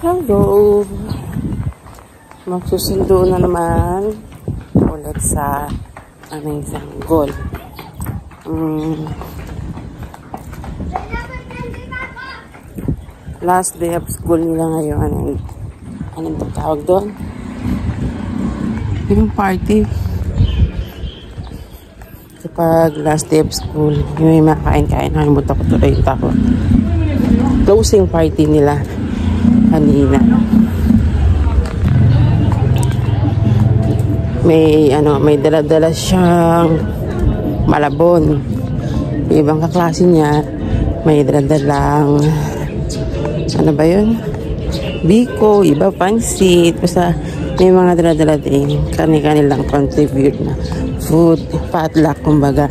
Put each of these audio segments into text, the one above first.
Hello! Magsusundo na naman ulit sa aming sanggol. Last day of school nila ngayon. Anong tawag doon? Yung party. Kapag last day of school, yung may makain-kain, nakalimutan ko tuloy yung tawag. Closing party nila kanina. May dala-dala siyang malabon. Yung ibang kaklase niya, may dala-dalang ano ba yun? Biko, iba pansit. Basta may mga dala-dala din. Kanilang contribute na food, potluck, kumbaga.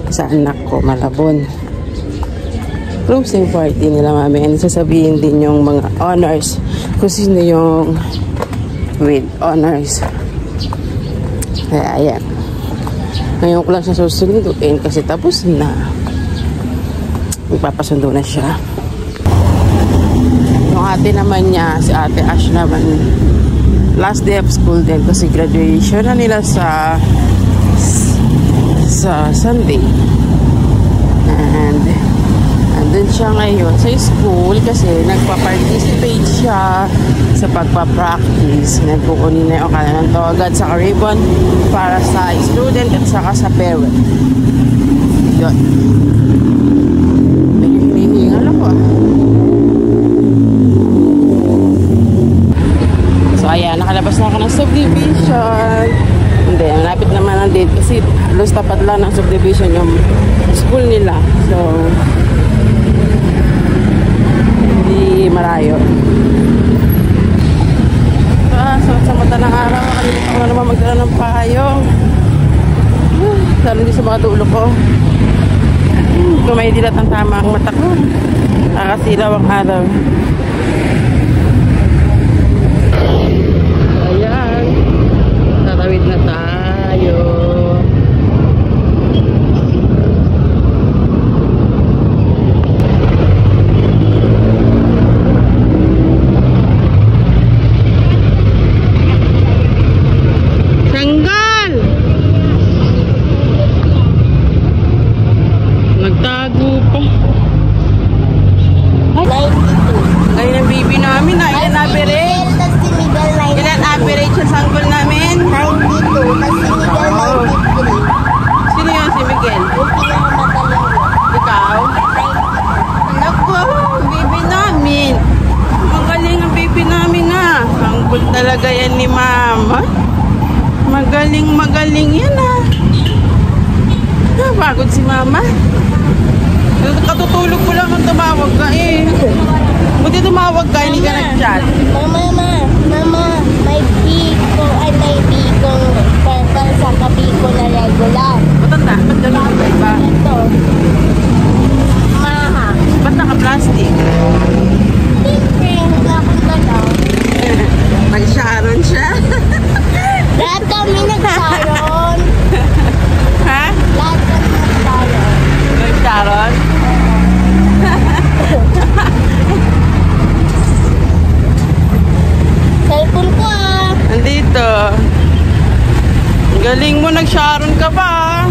Sa anak ko, malabon. Closing party nila mami. And sasabihin din yung mga honors. Kung sino yung with honors. Kaya ayan. Ngayon ko lang siya susunduin kasi tapos na. Magpapasundo na siya. Yung ate naman niya, si ate Ash naman, last day of school din kasi graduation na nila sa Sunday. And andun siya ngayon sa school kasi nagpa-participate siya sa pagpa-practice. Nagkukunin na yung kanilang toga at saka ribbon para sa student at saka sa parent. Yun. Medyo hinihingal ako. So ayan, nakalabas na ako ng subdivision. Hindi, malapit naman ang date kasi halos tapat lang ng subdivision yung school nila. So hindi marayo. Sa mata ng araw, nakalimutan ko na naman magdala ng payong. Lalo din sa mga dulo ko. Kung may dilat ang tama ang mata ko, nakasilaw ang araw. Ayan, tatawid na tayo. Talaga yan ni mama. Magaling yan pagod si mama. Katutulog ko lang nung tumawag ka Buti tumawag ka, hindi ka nag-chat. Mama, may biko para sa kabiko na regular. Matanda, ba't gano'n ba iba? Ito. Maha. Ba't naka-plastic? Napunta daw. Nag-sharon siya. Lahat kami nag-sharon. Ha? Lahat kami nag-sharon. Nag-sharon? Cellphone ko Nandito. Galing mo, nag-sharon ka pa.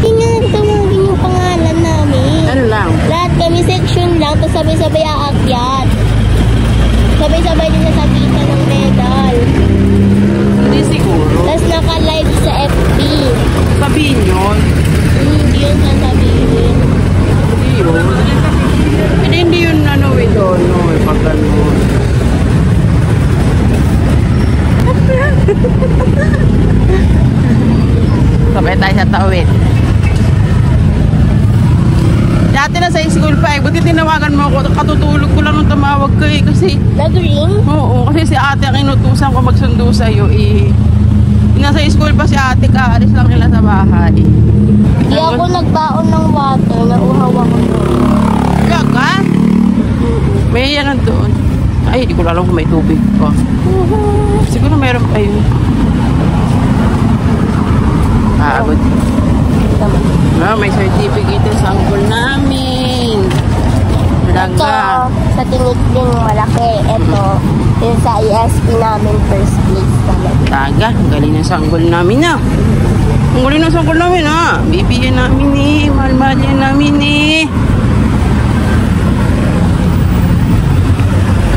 Tumagin yung pangalan namin. Ano lang? Lahat kami section lang, tapos sabay-sabay aakyat. Sabay-sabay din sasabitan ng medal. Hindi siguro. Tapos naka-live sa FB. Sabihin yun. Hindi yun sasabihin. Hindi yun. Hindi yun doon. Pag gano'n. Sabay tayo sa tawid. Dati na sa school pa buti tinawagan mo ako, katutulog ko lang nung tumawag ka kasi nag-ring? Oo, kasi si ate ang inutusan ko magsundo sa'yo nasa school pa si ate, kaalis lang nila sa bahay. Hindi ako nagbaon ng water, nauhaw ako doon. Gaga? May yan doon. Ay, hindi ko alam kung may tubig pa. Siguro meron pa yun. Pagod. May certificate sa angkol namin. Daga. sa Tinikling malaki. Ito, yung sa ISP namin first place talaga. Taga, ang galing ng sanggol namin na. Ang galing ng sanggol namin ha. Bibigyan namin eh. Mahal-mahal yan namin eh.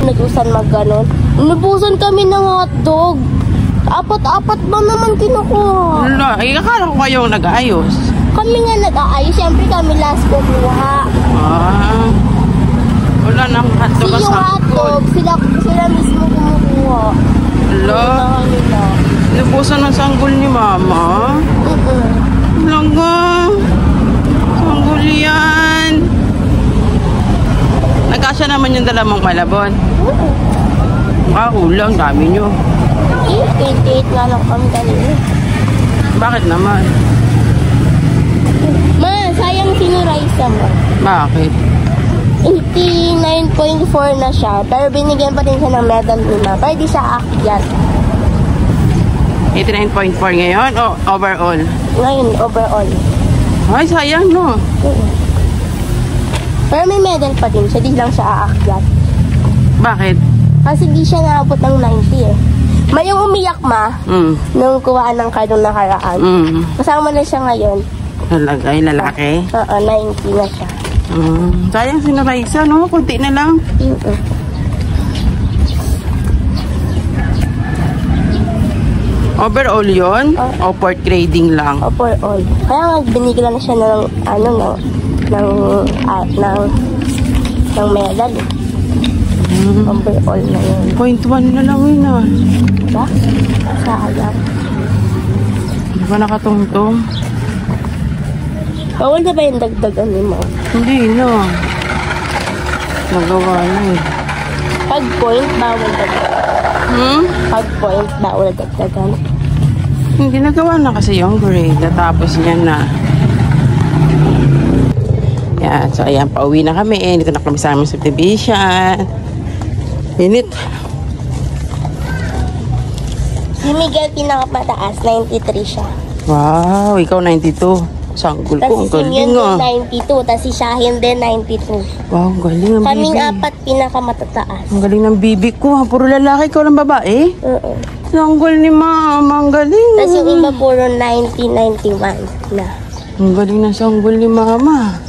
Nagusan mag-ganon. Nabusan kami ng hotdog. Apat-apat ba naman kinukuha? Wala, ay akala ko kayong nag-aayos. Kami nga nag-aayos. Siyempre kami last kukuha. Ah, wala nang hotdog Yung sa sanggol. hotdog, sila mismo kumukuha. Wala, Kailangan nila. nabusan ng sanggol ni mama. Langga. Sanggol yan. Nagkasya naman yung dalamang malabon. Kulang, dami nyo. 28 nga lang kami kanina. Bakit naman? Ma, sayang sinuraysa mo. Bakit? 89.4 na siya, pero binigyan pa din siya ng medal nila. Pero di siya akyat. 89.4 ngayon o overall? Ngayon, overall. Ay, sayang no. Pero may medal pa din siya, di lang siya aakyat. Bakit? Kasi di siya naabot ng 90 eh. May yung umiyak ma, nung kuhaan ng card nung nakaraan. Kasama na siya ngayon. Talagay, lalaki? Oo, 90 na siya. Sayang si Raisa, no? Kunti na lang. Overall yun? O fourth grading lang? Overall. Kaya nga binigyan na siya ng, ng medal. Overall na yun. 0.1 na lang yun ah. Diba? Sayang. Hindi ba nakatungtong? Bawal na ba yung dagdagan ni mo? Hindi na. Nagawa na eh. Pag point, bawal dagdagan. Pag point, bawal dagdagan. Hindi nagawa na kasi yung grade. Natapos niya na. Yan. So, ayan. Pauwi na kami. Dito na kami sa aming subdivision. Init. Si Miguel pinakamataas, 93 siya. Wow. Ikaw 92. Sanggol ko. Ang Tapos si galing Simeon ah. din 92, tapos si Shahin din 92. Wow. Ang galing ng Kaming bibi. apat pinakamatataas. Ang galing ng bibi ko. Ha? Puro lalaki. Ikaw lang babae. Oo. Sanggol ni mama. Ang galing. Tapos yung iba puro 90, 91 na. Ang galing ng sanggol ni mama.